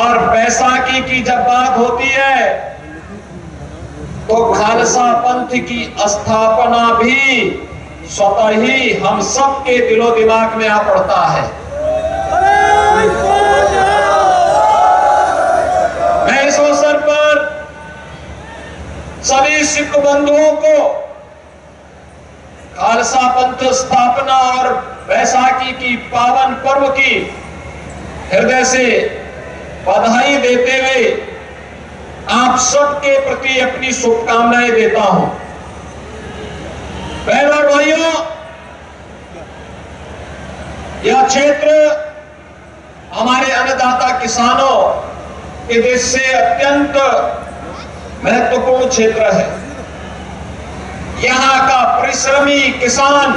और बैसाखी की जब बात होती है तो खालसा पंथ की स्थापना भी स्वतः ही हम सब के दिलो दिमाग में आ पड़ता है। मैं इस अवसर पर सभी सिख बंधुओं को खालसा पंथ स्थापना और बैसाखी की पावन पर्व की हृदय से बधाई देते हुए आप सबके प्रति अपनी शुभकामनाएं देता हूं। बहनों और भाइयों, यह क्षेत्र हमारे अन्नदाता किसानों के देश से अत्यंत महत्वपूर्ण क्षेत्र है। यहां का परिश्रमी किसान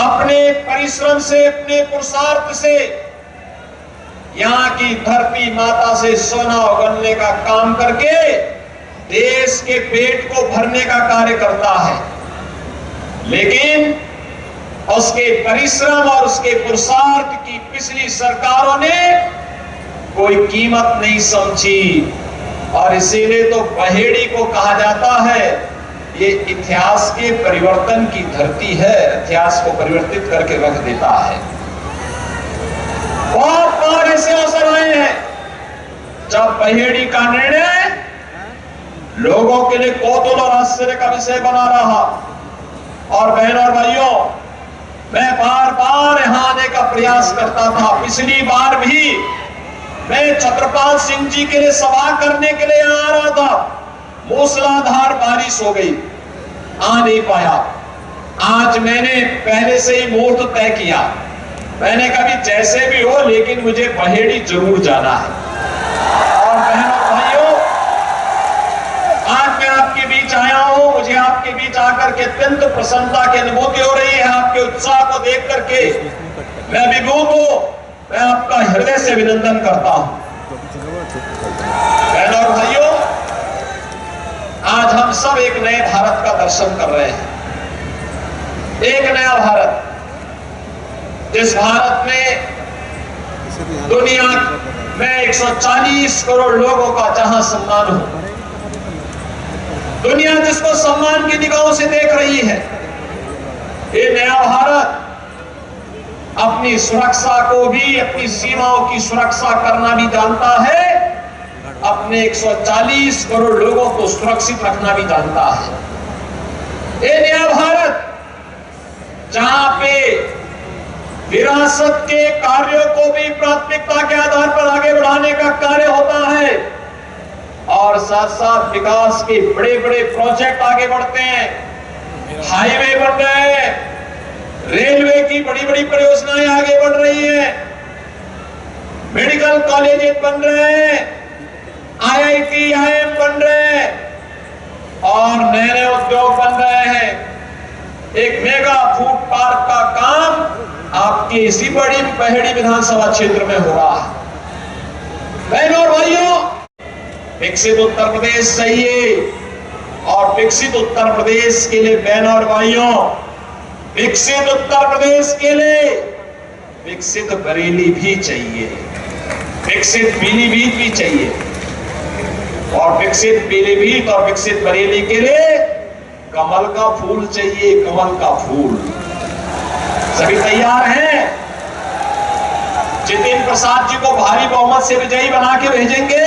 अपने परिश्रम से, अपने पुरुषार्थ से यहां की धरती माता से सोना उगलने का काम करके देश के पेट को भरने का कार्य करता है, लेकिन उसके परिश्रम और उसके पुरुषार्थ की पिछली सरकारों ने कोई कीमत नहीं समझी और इसीलिए तो पहेड़ी को कहा जाता है ये इतिहास के परिवर्तन की धरती है, इतिहास को परिवर्तित करके रख देता है। बहुत बार ऐसे अवसर आए हैं जब पहेड़ी का निर्णय लोगों के लिए कौतूहल और आश्चर्य का विषय बना रहा। और बहनों और भाइयों, मैं बार बार यहां आने का प्रयास करता था। पिछली बार भी मैं छत्रपाल सिंह जी के लिए सभा करने के लिए आ रहा था, मूसलाधार बारिश हो गई, आ नहीं पाया। आज मैंने पहले से ही मुहूर्त तय किया, मैंने कभी जैसे भी हो लेकिन मुझे पहेड़ी जरूर जाना है। और बहनों भाइयों, आज मैं आपके बीच आया हूं, मुझे आपके बीच आकर के अत्यंत प्रसन्नता की अनुभूति हो रही है। आपके उत्साह को देख करके मैं विभूत हूं, मैं आपका हृदय से अभिनंदन करता हूं। बहनों और भाइयों, आज हम सब एक नए भारत का दर्शन कर रहे हैं। एक नया भारत, जिस भारत में दुनिया में 140 करोड़ लोगों का जहां सम्मान हो, दुनिया जिसको सम्मान की निगाहों से देख रही है। ये नया भारत अपनी सुरक्षा को भी, अपनी सीमाओं की सुरक्षा करना भी जानता है, अपने 140 करोड़ लोगों को सुरक्षित रखना भी जानता है। ये नया भारत जहां पे विरासत के कार्यों को भी प्राथमिकता के आधार पर आगे बढ़ाने का कार्य होता है और साथ साथ विकास के बड़े बड़े प्रोजेक्ट आगे बढ़ते हैं। हाईवे बन रहे हैं, रेलवे की बड़ी बड़ी परियोजनाएं आगे बढ़ रही हैं, मेडिकल कॉलेज बन रहे हैं, IIT, IIM बन रहे हैं और नए नए उद्योग बन रहे हैं। एक मेगा फूड पार्क का काम आपके इसी बड़ी पहेड़ी विधानसभा क्षेत्र में हो रहा है। बहनों और भाइयों, विकसित उत्तर प्रदेश चाहिए और विकसित उत्तर प्रदेश के लिए, बहनों और भाइयों, विकसित उत्तर प्रदेश के लिए विकसित बरेली भी चाहिए, विकसित पीलीभीत भी चाहिए। और विकसित पीलीभीत और विकसित बरेली के लिए कमल का फूल चाहिए, कमल का फूल। सभी तैयार हैं? जितेंद्र प्रसाद जी को भारी बहुमत से विजयी बना के भेजेंगे।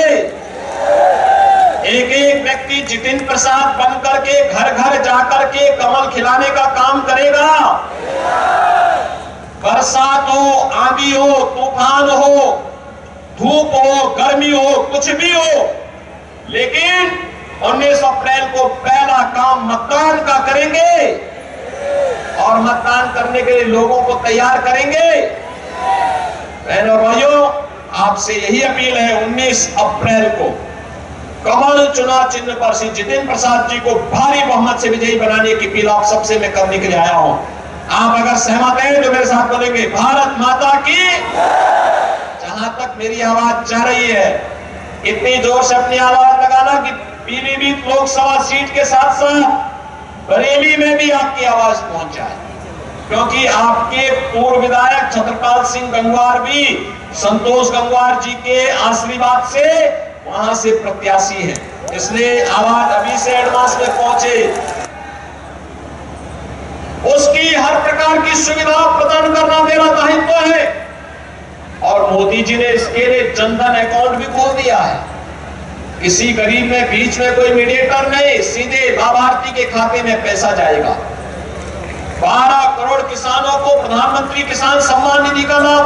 एक एक व्यक्ति जितेंद्र प्रसाद बन करके घर घर जाकर के कमल खिलाने का काम करेगा। बरसात हो, आंधी हो, तूफान हो, धूप हो, गर्मी हो, कुछ भी हो, लेकिन 19 अप्रैल को पहला काम मतदान का करेंगे और मतदान करने के लिए लोगों को तैयार करेंगे। बहनों भाइयों, आपसे यही अपील है, 19 अप्रैल को कमल चुनाव चिन्ह पर श्री जितेंद्र प्रसाद जी को भारी बहुमत से विजयी बनाने की अपील आप सबसे मैं करने के लिए आया हूं। आप अगर सहमत हैं तो मेरे साथ बोलेंगे भारत माता की। जहां तक मेरी आवाज जा रही है, इतनी जोर से अपनी आवाज लगाना कि पीलीभीत लोकसभा सीट के साथ साथ बरेली में भी आपकी आवाज पहुंच जाए, क्योंकि आपके पूर्व विधायक छत्रपाल सिंह गंगवार भी संतोष गंगवार जी के आशीर्वाद से वहां से प्रत्याशी हैं, इसलिए आवाज अभी से एडवांस में पहुंचे। उसकी हर प्रकार की सुविधा प्रदान करना मेरा दायित्व है। और मोदी जी ने इसके लिए जनधन अकाउंट भी खोल दिया है। किसी गरीब में बीच में कोई मीडिएटर नहीं, सीधे लाभार्थी के खाते में पैसा जाएगा। 12 करोड़ किसानों को प्रधानमंत्री किसान सम्मान निधि का लाभ,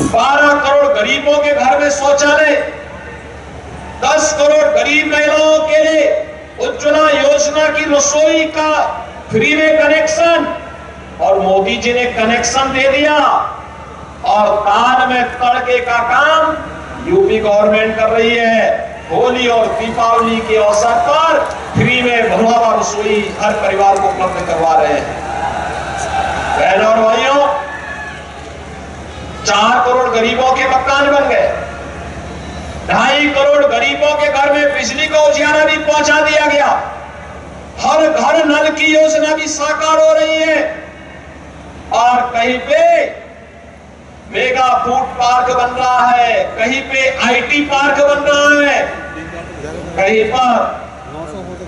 12 करोड़ गरीबों के घर में शौचालय, 10 करोड़ गरीब महिलाओं के लिए उज्ज्वला योजना की रसोई का फ्री में कनेक्शन। और मोदी जी ने कनेक्शन दे दिया। और दान में तड़के का काम यूपी गवर्नमेंट कर रही है। होली और दीपावली के अवसर पर फ्री में भरवा रसोई हर परिवार को उपलब्ध करवा रहे हैं। बहनों और भाइयों, 4 करोड़ गरीबों के मकान बन गए, 2.5 करोड़ गरीबों के घर में बिजली का उजियारा भी पहुंचा दिया गया। हर घर नल की योजना भी साकार हो रही है। और कहीं पे मेगा फूड पार्क बन रहा है, कहीं पे आईटी पार्क बन रहा है, कहीं पर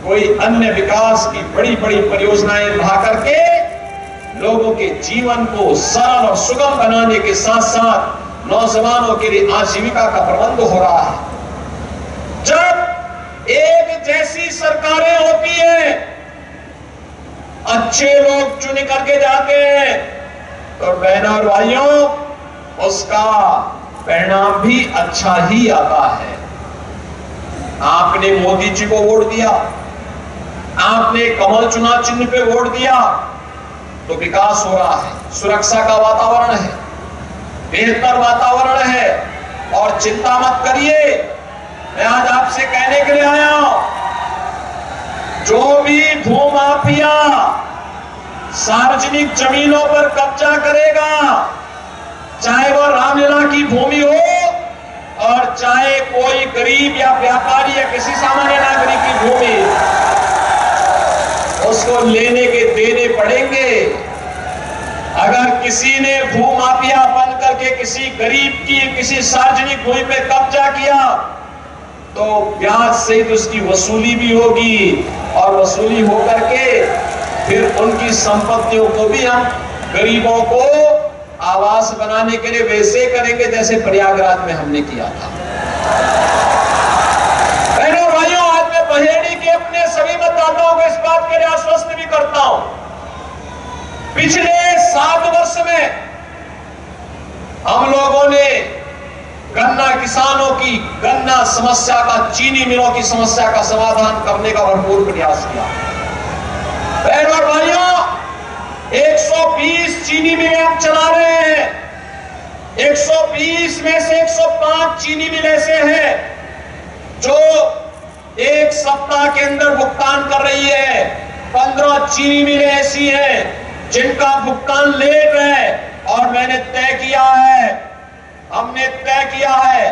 कोई अन्य विकास की बड़ी बड़ी परियोजनाएं ला करके लोगों के जीवन को सरल और सुगम बनाने के साथ साथ नौजवानों के लिए आजीविका का प्रबंध हो रहा है। जब एक जैसी सरकारें होती हैं, अच्छे लोग चुन करके जाते हैं, तो बहनों और भाइयों उसका परिणाम भी अच्छा ही आता है। आपने मोदी जी को वोट दिया, आपने कमल चुनाव चिन्ह पे वोट दिया, तो विकास हो रहा है, सुरक्षा का वातावरण है, बेहतर वातावरण है। और चिंता मत करिए, मैं आज आपसे कहने के लिए आया हूं, जो भी भूमाफिया सार्वजनिक जमीनों पर कब्जा करेगा, चाहे वह रामलीला की भूमि हो और चाहे कोई गरीब या व्यापारी या किसी सामान्य नागरिक की भूमि, उसको लेने के देने पड़ेंगे। अगर किसी ने भूमाफिया बन करके किसी गरीब की किसी सार्वजनिक भूमि पे कब्जा किया, तो ब्याज सहित उसकी वसूली भी होगी। और वसूली होकर के फिर उनकी संपत्तियों को भी हम गरीबों को आवास बनाने के लिए वैसे करेंगे जैसे प्रयागराज में हमने किया था। बहनों भाइयों, आज मैं बहेड़ी के अपने सभी मतदाताओं को इस बात के लिए आश्वस्त भी करता हूं, पिछले 7 वर्ष में हम लोगों ने गन्ना किसानों की गन्ना समस्या का, चीनी मिलों की समस्या का समाधान करने का भरपूर प्रयास किया। बहनों और भाइयों, 120 चीनी मिलें हम चला रहे हैं। 120 में से 105 चीनी मिल ऐसे हैं जो एक सप्ताह के अंदर भुगतान कर रही है। 15 चीनी मिलें ऐसी हैं जिनका भुगतान लेट है। और मैंने तय किया है, हमने तय किया है,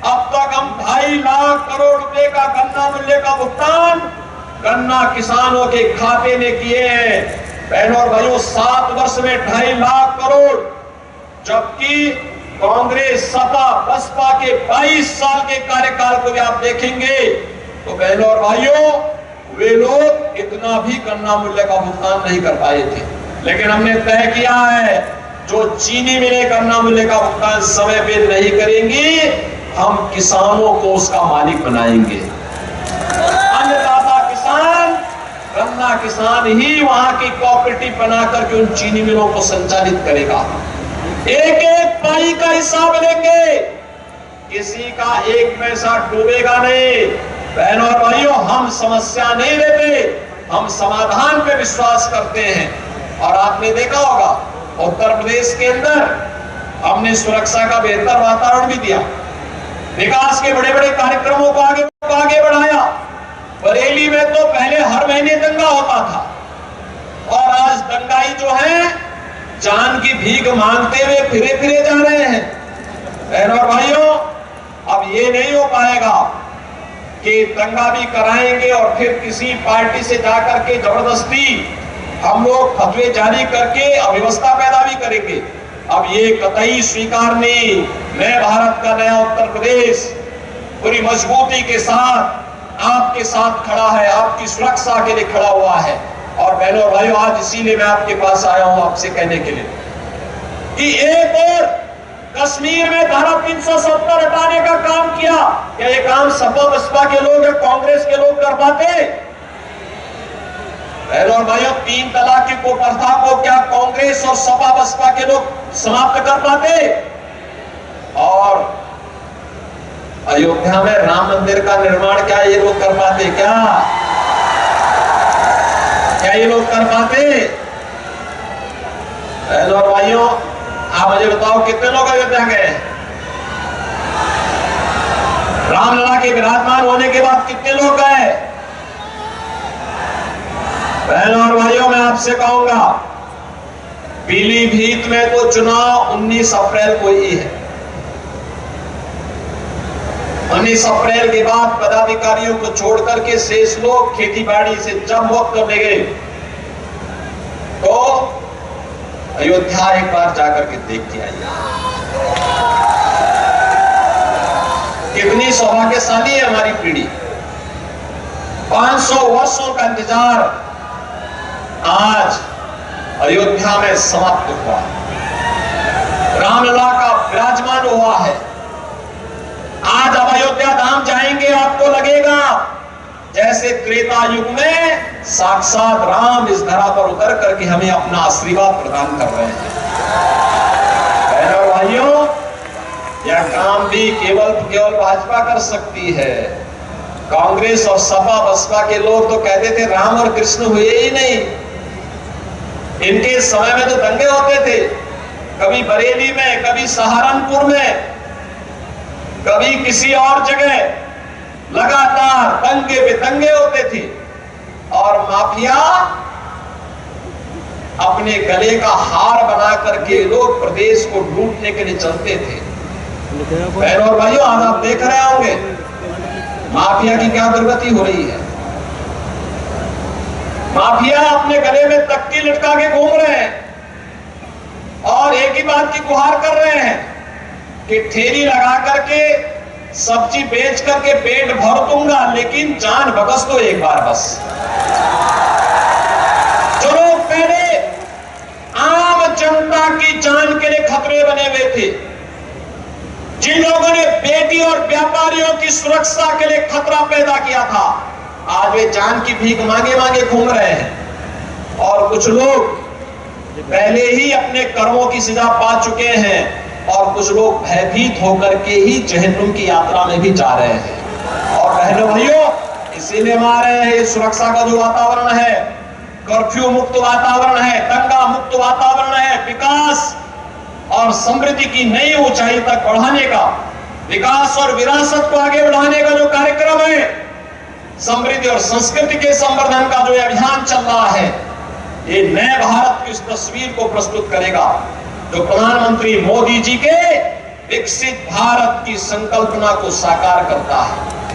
अब तक हम 2.5 लाख करोड़ रुपए का गन्ना मूल्य का भुगतान गन्ना किसानों के खाते में किए हैं। बहनों और भाइयों, 7 वर्ष में 2.5 लाख करोड़, जबकि कांग्रेस सपा बसपा के 22 साल के कार्यकाल को भी आप देखेंगे तो बहनों और भाइयों, वे लोग इतना भी गन्ना मूल्य का भुगतान नहीं कर पाए थे। लेकिन हमने तय किया है, जो चीनी मिलें गन्ना मूल्य का भुगतान समय पे नहीं करेंगी, हम किसानों को उसका मालिक बनाएंगे। अन्नदाता किसान, गन्ना किसान ही वहां की कोऑपरेटिव बना करके उन चीनी मिलों को संचालित करेगा। एक एक पाई का हिसाब लेंगे, किसी का एक पैसा डूबेगा नहीं। बहनों और भाइयों, हम समस्या नहीं लेते, हम समाधान पे विश्वास करते हैं। और आपने देखा होगा, उत्तर प्रदेश के अंदर हमने सुरक्षा का बेहतर वातावरण भी दिया, विकास के बड़े बड़े कार्यक्रमों को आगे बढ़ाया। बरेली में तो पहले हर महीने दंगा होता था, और आज दंगाई जो है जान की भीख मांगते हुए फिरे जा रहे हैं। बहनों और भाइयों, अब ये नहीं हो पाएगा कि दंगा भी कराएंगे और फिर किसी पार्टी से जाकर के जबरदस्ती हम लोग फतवे जारी करके अव्यवस्था पैदा भी करेंगे। अब ये कतई स्वीकार नहीं। नए भारत का नया उत्तर प्रदेश पूरी मजबूती के साथ आपके साथ खड़ा है, आपकी सुरक्षा के लिए खड़ा हुआ है। और बहनों और भाइयों, आज इसीलिए मैं आपके पास आया हूं आपसे कहने के लिए कि एक और कश्मीर में धारा 370 हटाने का काम किया। क्या ये काम सपा बसपा के लोग या कांग्रेस के लोग कर पाते? बहनों और भाइयों, 3 तलाक की कुप्रथा को क्या कांग्रेस और सपा बसपा के लोग समाप्त कर पाते? और अयोध्या में राम मंदिर का निर्माण क्या ये लोग कर पाते? क्या ये लोग कर पाते? बहनों और भाइयों, आप मुझे बताओ कितने लोग अयोध्या गए? रामलला के विराजमान होने के बाद कितने लोग गए? बहनों और भाइयों, मैं आपसे कहूंगा, पीलीभीत में तो चुनाव 19 अप्रैल को ही है। 19 अप्रैल के बाद पदाधिकारियों को छोड़कर के शेष लोग खेती बाड़ी से जब वक्त करने गए तो अयोध्या एक बार जाकर के देख के आइए। कितनी सौभाग्यशाली है हमारी पीढ़ी। 500 वर्षों का इंतजार आज अयोध्या में समाप्त हुआ। रामलला का विराजमान हुआ है। आज अब अयोध्या धाम जाएंगे, आपको लगेगा जैसे त्रेता युग में साक्षात राम इस धरा पर उतर करके हमें अपना आशीर्वाद प्रदान कर रहे हैं। बहनों और भाइयों, यह काम भी केवल भाजपा कर सकती है। कांग्रेस और सपा बसपा के लोग तो कहते थे राम और कृष्ण हुए ही नहीं। इनके समय में तो दंगे होते थे, कभी बरेली में, कभी सहारनपुर में, कभी किसी और जगह, लगातार दंगे पे दंगे होते थे। और माफिया अपने गले का हार बना करके लोग प्रदेश को लूटने के लिए चलते थे। बहनों और भाइयों, आज आप देख रहे होंगे माफिया की क्या दुर्गति हो रही है। माफिया अपने गले में तख्ती लटका के घूम रहे हैं और एक ही बात की गुहार कर रहे हैं कि ठेली लगा करके सब्जी बेच करके पेट भर दूंगा, लेकिन जान बकस दो एक बार बस। जो लोग पहले आम जनता की जान के लिए खतरे बने हुए थे, जिन लोगों ने बेटी और व्यापारियों की सुरक्षा के लिए खतरा पैदा किया था, आज वे जान की भीख मांगे मांगे घूम रहे हैं। और कुछ लोग पहले ही अपने कर्मों की सजा पा चुके हैं और कुछ लोग भयभीत होकर के ही जहन्नुम की यात्रा में भी जा रहे हैं। और बहनों भाइयों, इसीलिए हमारे सुरक्षा का जो वातावरण है, कर्फ्यू मुक्त वातावरण है, दंगा मुक्त वातावरण है, विकास और समृद्धि की नई ऊंचाई तक बढ़ाने का, विकास और विरासत को आगे बढ़ाने का जो कार्यक्रम है, समृद्धि और संस्कृति के संवर्धन का जो अभियान चल रहा है, ये नए भारत की इस तस्वीर को प्रस्तुत करेगा जो प्रधानमंत्री मोदी जी के विकसित भारत की संकल्पना को साकार करता है।